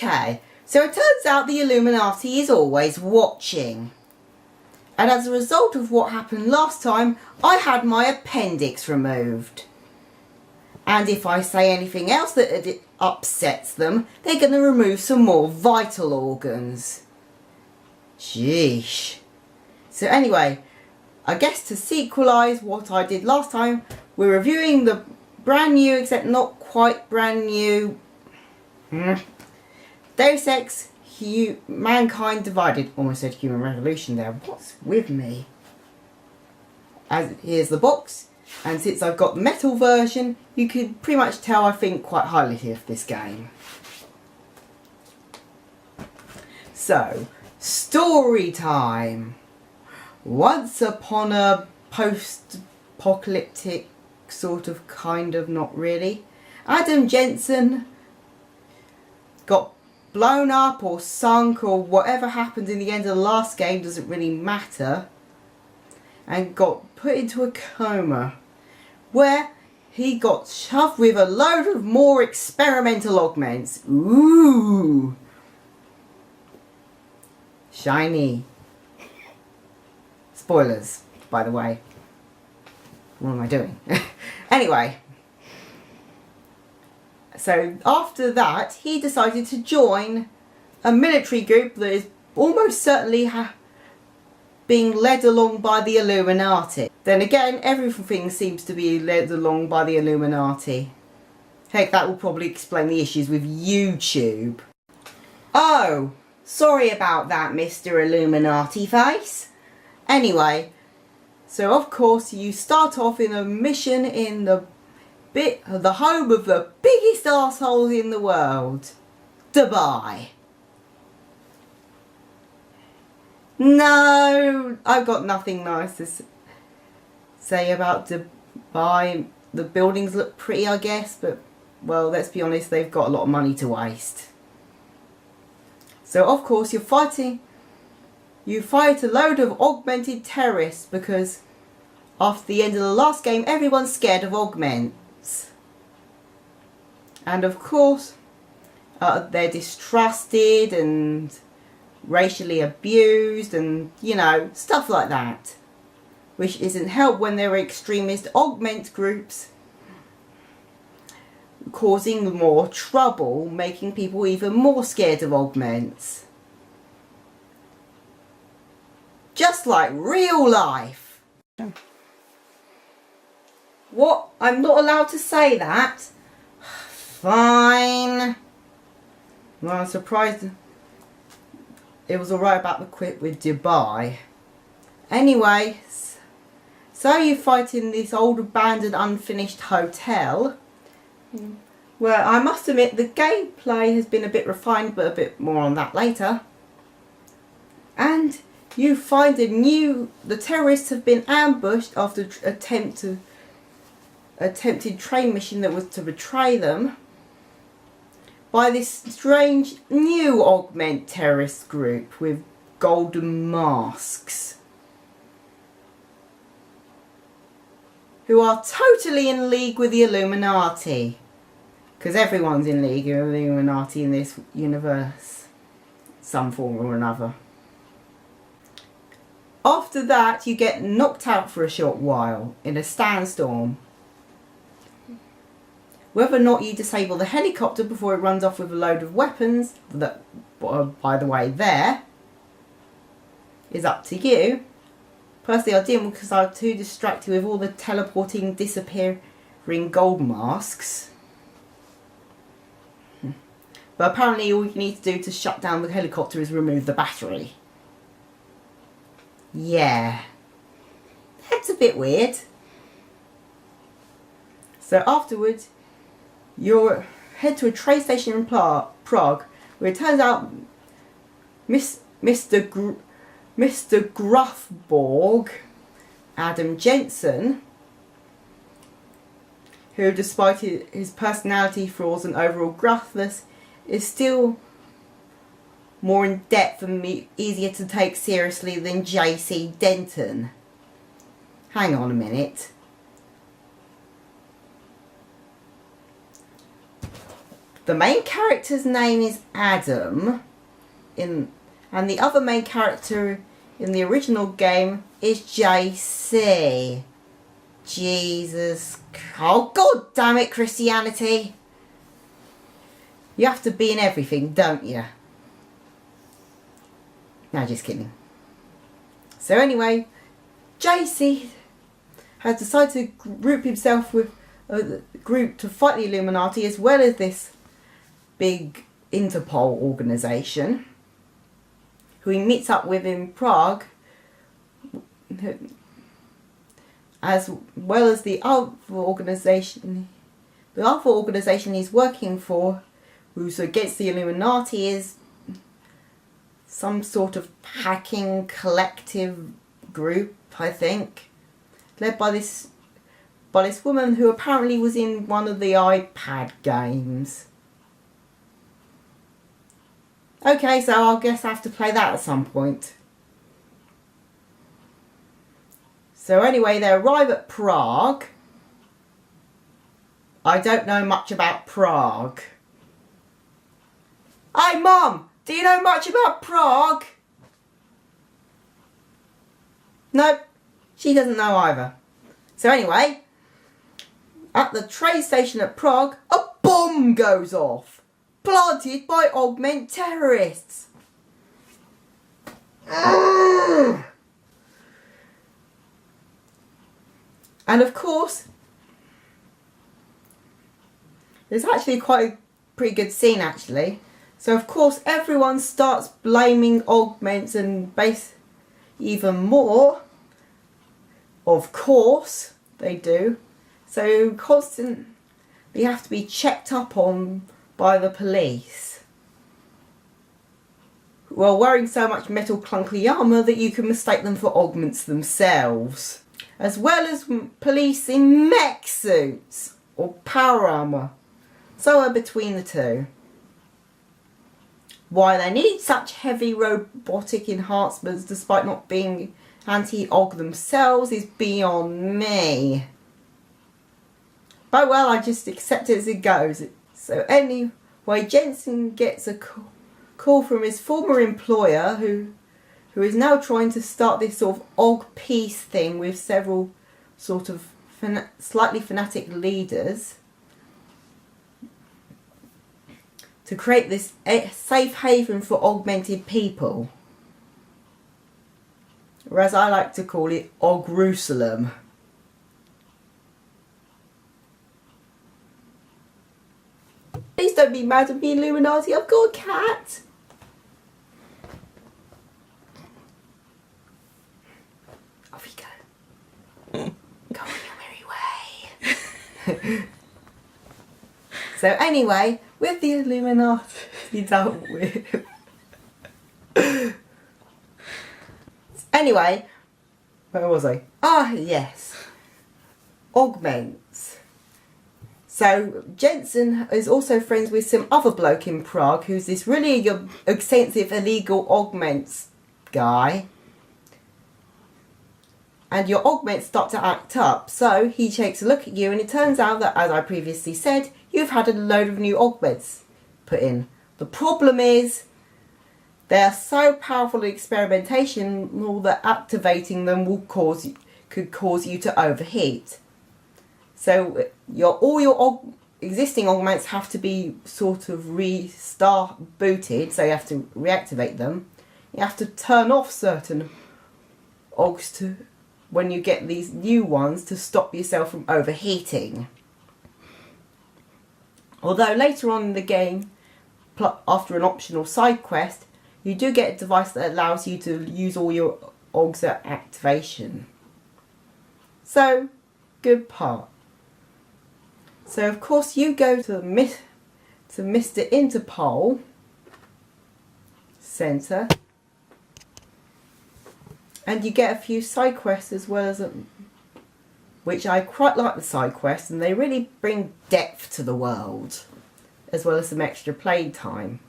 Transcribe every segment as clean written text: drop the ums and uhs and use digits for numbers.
Okay, so it turns out the Illuminati is always watching. And as a result of what happened last time, I had my appendix removed. And if I say anything else that upsets them, they're going to remove some more vital organs. Sheesh. So anyway, I guess to sequelise what I did last time, we're reviewing the brand new, except not quite brand new, Deus Ex Mankind Divided. Almost said Human Revolution there. What's with me? Here's the box, and since I've got the metal version, you can pretty much tell I think quite highly of this game. So, story time. Once upon a post-apocalyptic sort of, kind of, not really, Adam Jensen got blown up or sunk or whatever happened in the end of the last game, doesn't really matter, and got put into a coma where he got shoved with a load of more experimental augments. Ooh, shiny. Spoilers, by the way. What am I doing? Anyway, so after that he decided to join a military group that is almost certainly being led along by the Illuminati. Then again, everything seems to be led along by the Illuminati. Heck, that will probably explain the issues with YouTube. Oh, sorry about that, Mr. Illuminati face. Anyway, so of course you start off in a mission in the home of the biggest arseholes in the world, Dubai. No, I've got nothing nice to say about Dubai. The buildings look pretty, I guess, but, well, let's be honest, they've got a lot of money to waste. So of course you fight a load of augmented terrorists because after the end of the last game everyone's scared of augments. And of course they're distrusted and racially abused and, you know, stuff like that. Which isn't helped when there are extremist augment groups causing more trouble, making people even more scared of augments. Just like real life. What? I'm not allowed to say that? Fine. Well, I'm surprised it was alright about the quit with Dubai. Anyway, so you fight in this old abandoned unfinished hotel. Where I must admit the gameplay has been a bit refined, but a bit more on that later. And you find the terrorists have been ambushed after attempted train mission that was to betray them by this strange new augment terrorist group with golden masks, who are totally in league with the Illuminati, because everyone's in league with the Illuminati in this universe, some form or another. After that, you get knocked out for a short while in a sandstorm. Whether or not you disable the helicopter before it runs off with a load of weapons, that, by the way, there, is up to you. Personally, I didn't because I was too distracted with all the teleporting, disappearing gold masks. But apparently all you need to do to shut down the helicopter is remove the battery. Yeah, that's a bit weird. So afterwards, you head to a train station in Prague, where it turns out Mr. Gruffborg, Adam Jensen, who despite his personality flaws and overall gruffness, is still more in depth and easier to take seriously than J.C. Denton. Hang on a minute. The main character's name is Adam, and the other main character in the original game is JC. Jesus. Oh, God damn it, Christianity. You have to be in everything, don't you? No, just kidding. So anyway, JC has decided to group himself with a group to fight the Illuminati, as well as this big Interpol organisation, who he meets up with in Prague, as well as the other organisation. The other organisation he's working for, who's against the Illuminati, is some sort of hacking collective group, I think, led by this woman who apparently was in one of the iPad games. Okay, so I guess I have to play that at some point. So anyway, they arrive at Prague. I don't know much about Prague. Hey, Mum! Do you know much about Prague? Nope, she doesn't know either. So anyway, at the train station at Prague, a bomb goes off, planted by augment terrorists. And of course, there's actually quite a pretty good scene actually. So of course everyone starts blaming augments and base even more. Of course they do. So constantly they have to be checked up on by the police, who are wearing so much metal clunky armour that you can mistake them for augments themselves. As well as police in mech suits or power armour, somewhere between the two. Why they need such heavy robotic enhancements despite not being anti-aug themselves is beyond me. But well, I just accept it as it goes. So anyway, Jensen gets a call from his former employer who is now trying to start this sort of aug peace thing with several sort of slightly fanatic leaders to create this safe haven for augmented people, or as I like to call it, Augrusalem. Please don't be mad at me, Illuminati, I've got a cat. Off you go. Go on your merry way. So anyway, with the Illuminati dealt with. Anyway, where was I? Ah, yes. Augments. So Jensen is also friends with some other bloke in Prague who's this really extensive illegal augments guy. And your augments start to act up. So he takes a look at you and it turns out that, as I previously said, you've had a load of new augments put in. The problem is they are so powerful in experimentation that activating them could cause you to overheat. So all your existing augments have to be sort of booted, so you have to reactivate them. You have to turn off certain augs when you get these new ones to stop yourself from overheating. Although later on in the game, after an optional side quest, you do get a device that allows you to use all your augs at activation. So, good part. So of course you go to Mr. Interpol Centre and you get a few side quests as well as which I quite like the side quests, and they really bring depth to the world as well as some extra play time.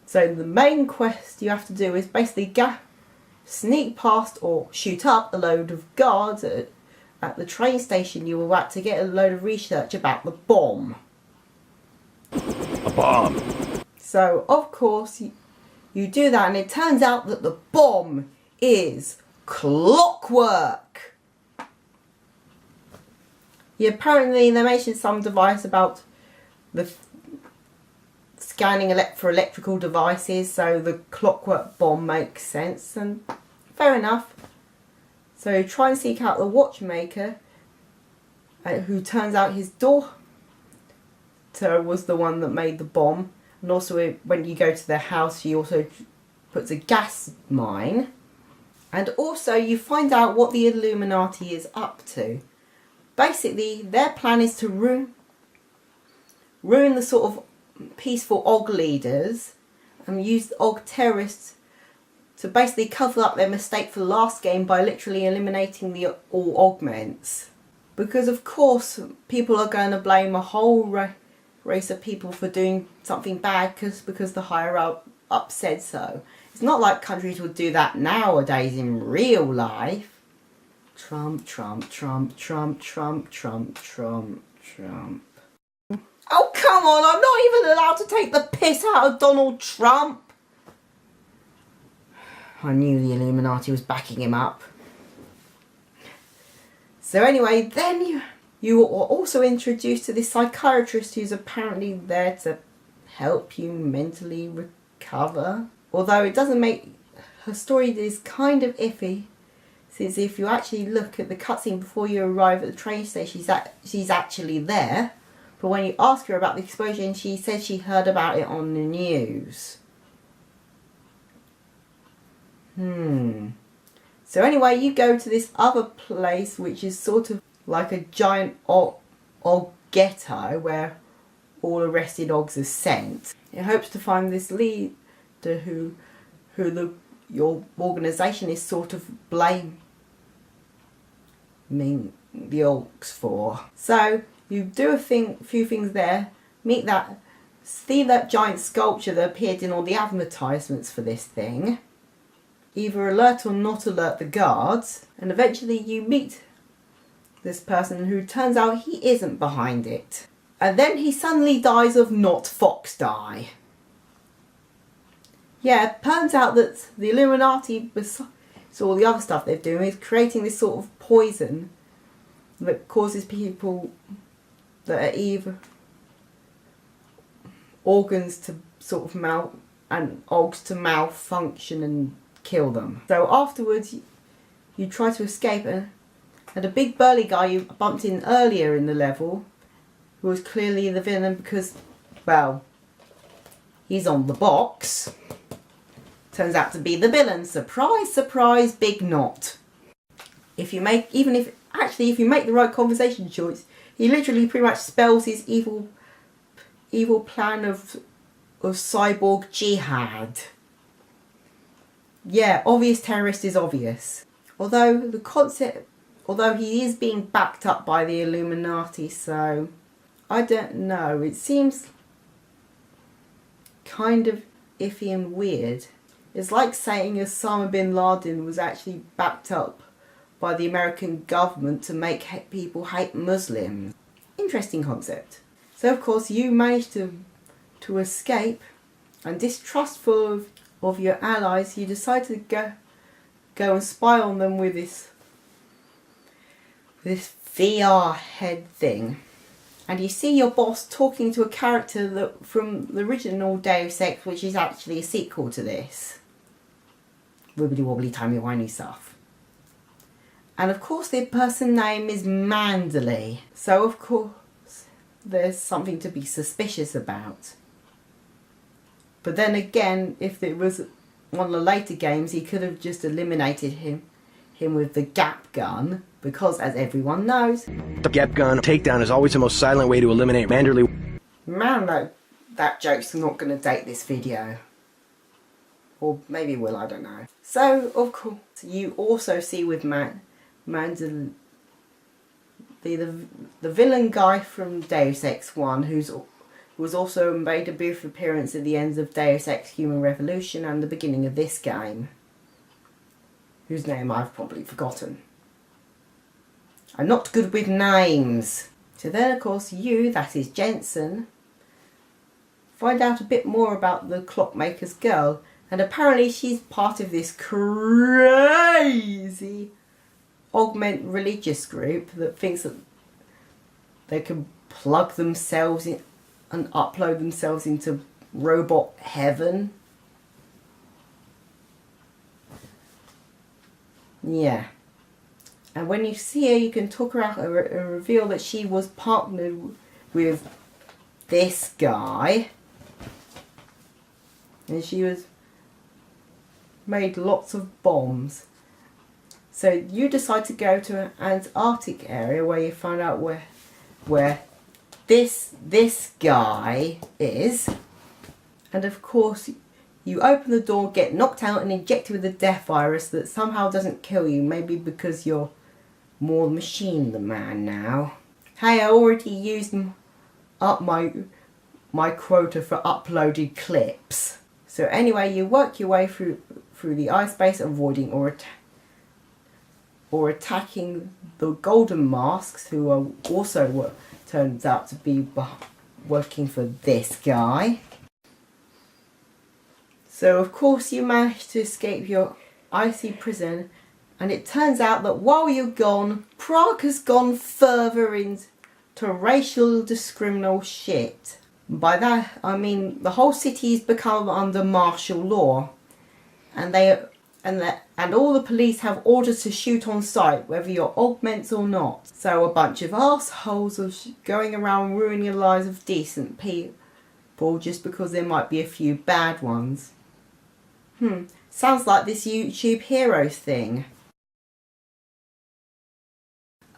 So the main quest you have to do is basically sneak past or shoot up a load of guards at the train station you were at to get a load of research about the bomb. bomb. So, of course, you do that, and it turns out that the bomb is clockwork. Yeah, apparently they mentioned some device about the scanning for electrical devices, so the clockwork bomb makes sense, and fair enough. So try and seek out the watchmaker, who turns out his daughter was the one that made the bomb. And also when you go to their house, she also puts a gas mine. And also you find out what the Illuminati is up to. Basically, their plan is to ruin the sort of peaceful Og leaders and use the Og terrorists to basically cover up their mistake for the last game by literally eliminating the all augments. Because of course people are going to blame a whole race of people for doing something bad because the higher up said so. It's not like countries would do that nowadays in real life. Trump, Trump, Trump, Trump, Trump, Trump, Trump, Trump. Oh come on, I'm not even allowed to take the piss out of Donald Trump. I knew the Illuminati was backing him up. So anyway, then you are also introduced to this psychiatrist who's apparently there to help you mentally recover. Although it doesn't make... her story is kind of iffy, since if you actually look at the cutscene before you arrive at the train station, she's actually there. But when you ask her about the explosion, she said she heard about it on the news. So anyway, you go to this other place, which is sort of like a giant Og ghetto where all arrested Ogs are sent. It hopes to find this leader who your organisation is sort of blaming the Orcs for. So you do a few things there. See that giant sculpture that appeared in all the advertisements for this thing. Either alert or not alert the guards, and eventually you meet this person who turns out he isn't behind it. And then he suddenly dies of not fox die. Yeah, it turns out that the Illuminati, besides all the other stuff they're doing, is creating this sort of poison that causes people that are either organs to sort of and Ogs to malfunction and kill them. So afterwards you try to escape, and a big burly guy you bumped in earlier in the level, who was clearly the villain because, well, he's on the box, turns out to be the villain. Surprise, surprise, big knot. If you make the right conversation choice, he literally pretty much spells his evil plan of cyborg jihad. Yeah, obvious terrorist is obvious. Although he is being backed up by the Illuminati, so I don't know. It seems kind of iffy and weird. It's like saying Osama bin Laden was actually backed up by the American government to make people hate Muslims. Interesting concept. So of course you managed to escape, and distrustful of your allies, you decide to go and spy on them with this VR head thing. And you see your boss talking to a character from the original Deus Ex, which is actually a sequel to this. Wibbly wobbly timey wimey stuff. And of course the person's name is Mandalay. So of course there's something to be suspicious about. But then again, if it was one of the later games, he could have just eliminated him with the gap gun, because as everyone knows, The gap gun takedown is always the most silent way to eliminate Manderley. Man, that joke's not going to date this video. Or maybe it will, I don't know. So, of course, you also see with Mandalay, the villain guy from Deus Ex 1, who was also made a brief appearance at the ends of Deus Ex Human Revolution and the beginning of this game, whose name I've probably forgotten. I'm not good with names. So then of course you, that is Jensen, find out a bit more about the clockmaker's girl, and apparently she's part of this crazy augment religious group that thinks that they can plug themselves in and upload themselves into robot heaven. Yeah. And when you see her, you can talk her out and reveal that she was partnered with this guy. And she was made lots of bombs. So you decide to go to an Antarctic area where you find out where this guy is. And of course, you open the door, get knocked out and injected with a death virus that somehow doesn't kill you. Maybe because you're more machine than man now. Hey, I already used up my quota for uploaded clips. So anyway, you work your way through the ice base, avoiding or attacking the golden masks, who are also what turns out to be working for this guy. So of course you manage to escape your icy prison, and it turns out that while you're gone, Prague has gone further into racial discriminal shit. By that I mean the whole city's become under martial law, and all the police have orders to shoot on sight, whether you're augments or not. So a bunch of assholes are going around ruining the lives of decent people just because there might be a few bad ones. Sounds like this YouTube Heroes thing.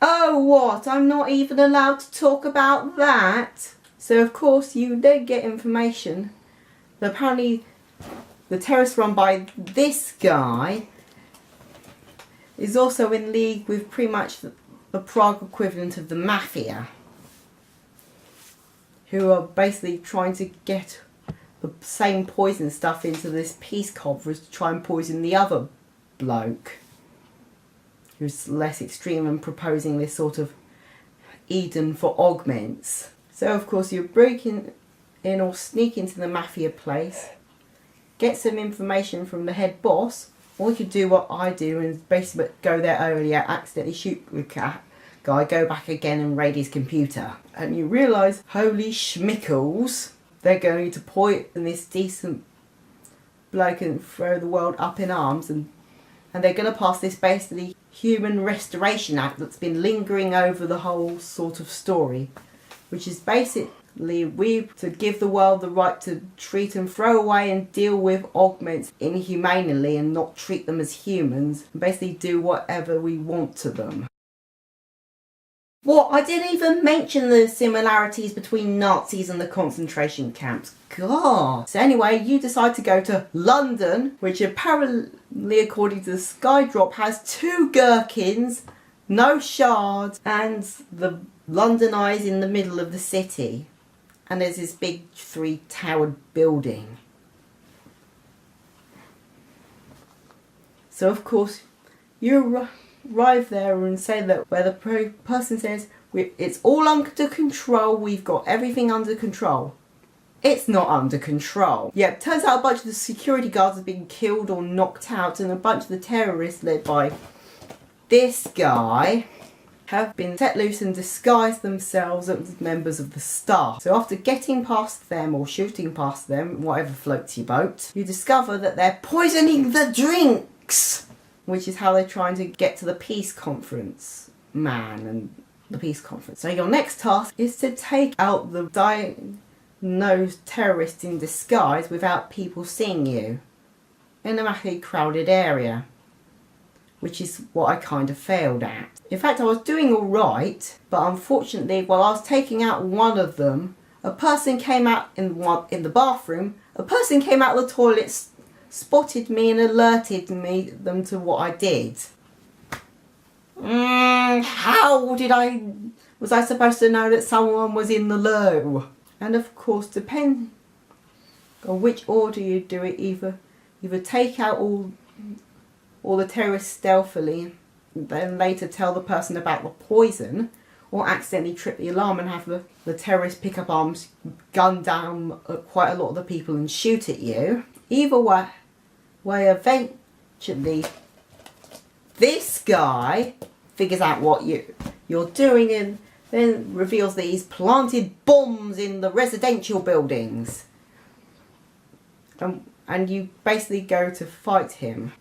Oh, what? I'm not even allowed to talk about that? So of course you then get information that apparently the terrorist run by this guy is also in league with pretty much the Prague equivalent of the mafia, who are basically trying to get the same poison stuff into this peace conference to try and poison the other bloke who's less extreme and proposing this sort of Eden for augments. So of course you break in or sneak into the mafia place, get some information from the head boss, or you could do what I do and basically go there earlier, accidentally shoot the guy, go back again and raid his computer. And you realise, holy schmickles, they're going to poison this decent bloke and throw the world up in arms, and they're going to pass this basically Human Restoration Act that's been lingering over the whole sort of story, which is basically to give the world the right to treat and throw away and deal with augments inhumanely and not treat them as humans, and basically do whatever we want to them. What? I didn't even mention the similarities between Nazis and the concentration camps. God. So anyway, you decide to go to London, which apparently, according to the Skydrop, has 2 gherkins, no shards, and the London Eye is in the middle of the city. And there's this big 3-towered building. So of course, you arrive there and say that where the person says, it's all under control, we've got everything under control. It's not under control. Yeah, it turns out a bunch of the security guards have been killed or knocked out, and a bunch of the terrorists led by this guy have been set loose and disguised themselves as members of the staff. So after getting past them or shooting past them, whatever floats your boat, you discover that they're poisoning the drinks, which is how they're trying to get to the peace conference man and the peace conference. So your next task is to take out the diagnosed terrorist in disguise without people seeing you in a massively crowded area, which is what I kind of failed at. In fact, I was doing all right, but unfortunately, while I was taking out one of them, a person came out in the bathroom, a person came out of the toilet, spotted me and alerted them to what I did. How was I supposed to know that someone was in the loo? And of course, depending on which order you do it, either take out all the terrorists stealthily, then later tell the person about the poison, or accidentally trip the alarm and have the terrorists pick up arms, gun down quite a lot of the people and shoot at you. Either way eventually this guy figures out what you're doing and then reveals that he's planted bombs in the residential buildings. And you basically go to fight him.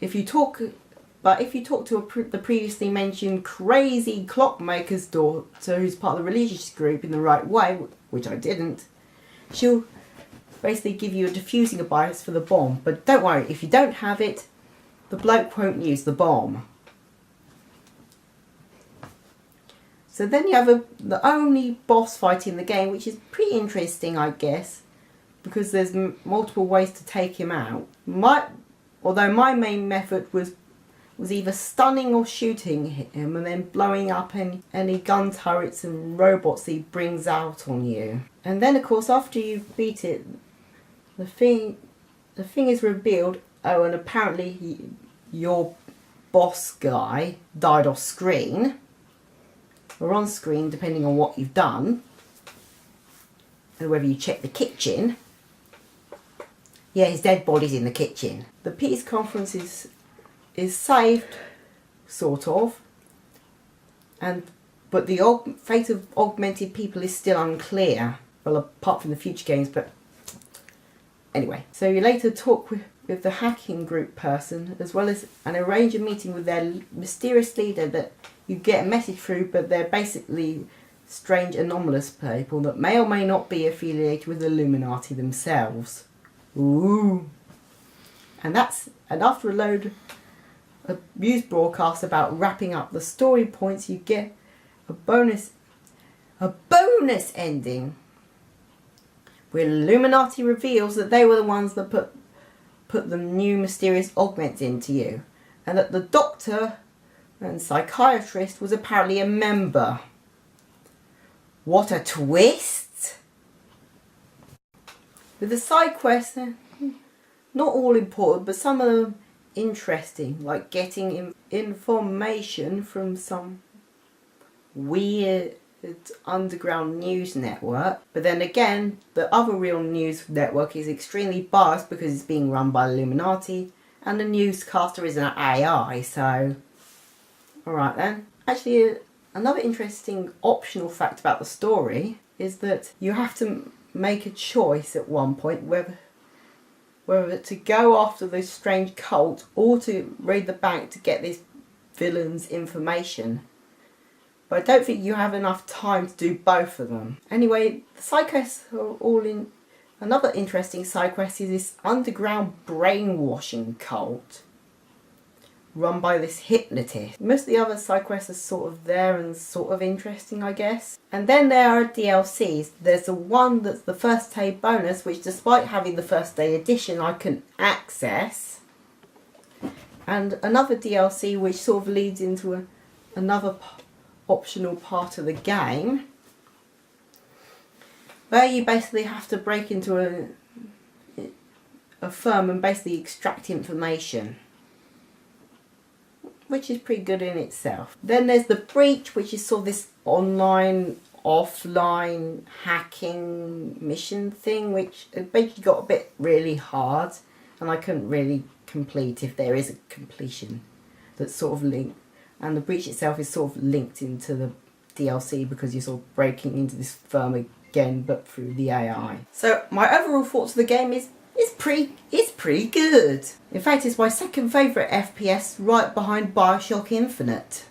If you talk to the previously mentioned crazy clockmaker's daughter, who's part of the religious group, in the right way, which I didn't, she'll basically give you a diffusing device for the bomb. But don't worry, if you don't have it, the bloke won't use the bomb. So then you have the only boss fight in the game, which is pretty interesting, I guess, because there's multiple ways to take him out. Although my main method was either stunning or shooting him and then blowing up any gun turrets and robots that he brings out on you. And then, of course, after you beat it, the thing is revealed. Oh, and apparently your boss guy died off screen, or on screen, depending on what you've done, and whether you check the kitchen. Yeah, his dead body's in the kitchen. The peace conference is saved, sort of, but the fate of augmented people is still unclear. Well, apart from the future games, but anyway. So you later talk with the hacking group person, as well as arrange a meeting with their mysterious leader that you get a message through, but they're basically strange, anomalous people that may or may not be affiliated with the Illuminati themselves. Ooh. And after a load of news broadcasts about wrapping up the story points, you get a bonus ending where Illuminati reveals that they were the ones that put the new mysterious augments into you, and that the doctor and psychiatrist was apparently a member. What a twist! With the side quests, not all important, but some of them interesting, like getting information from some weird underground news network. But then again, the other real news network is extremely biased because it's being run by Illuminati, and the newscaster is an AI, so alright then. Actually, another interesting optional fact about the story is that you have to make a choice at one point whether to go after this strange cult or to raid the bank to get this villain's information. But I don't think you have enough time to do both of them. Anyway, the side quests are all in. Another interesting side quest is this underground brainwashing cult run by this hypnotist. Most of the other side quests are sort of there and sort of interesting, I guess. And then there are DLCs. There's the one that's the first day bonus, which despite having the first day edition, I couldn't access. And another DLC which sort of leads into another optional part of the game, where you basically have to break into a firm and basically extract information, which is pretty good in itself. Then there's the Breach, which is sort of this online, offline hacking mission thing, which basically got a bit really hard, and I couldn't really complete if there is a completion that's sort of linked. And the Breach itself is sort of linked into the DLC because you're sort of breaking into this firm again, but through the AI. So my overall thoughts of the game is pretty good. In fact, it's my second favourite FPS, right behind Bioshock Infinite.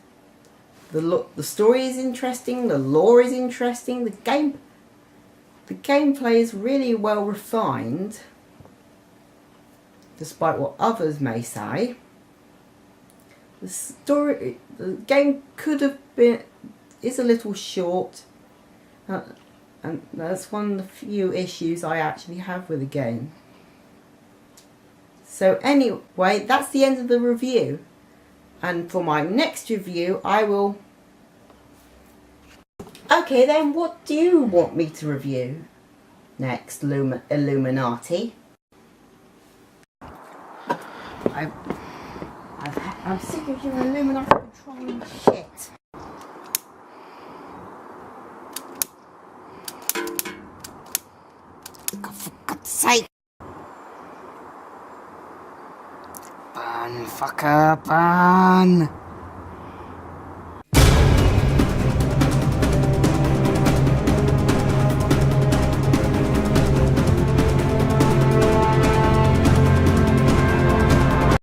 The story is interesting, the lore is interesting, the gameplay is really well refined, despite what others may say. The game is a little short, and that's one of the few issues I actually have with the game. So anyway, that's the end of the review, and for my next review I will... Okay then, what do you want me to review next, Illuminati? I'm sick of your Illuminati controlling shit. motherfucker, for God's sake! Burn, fucker, burn!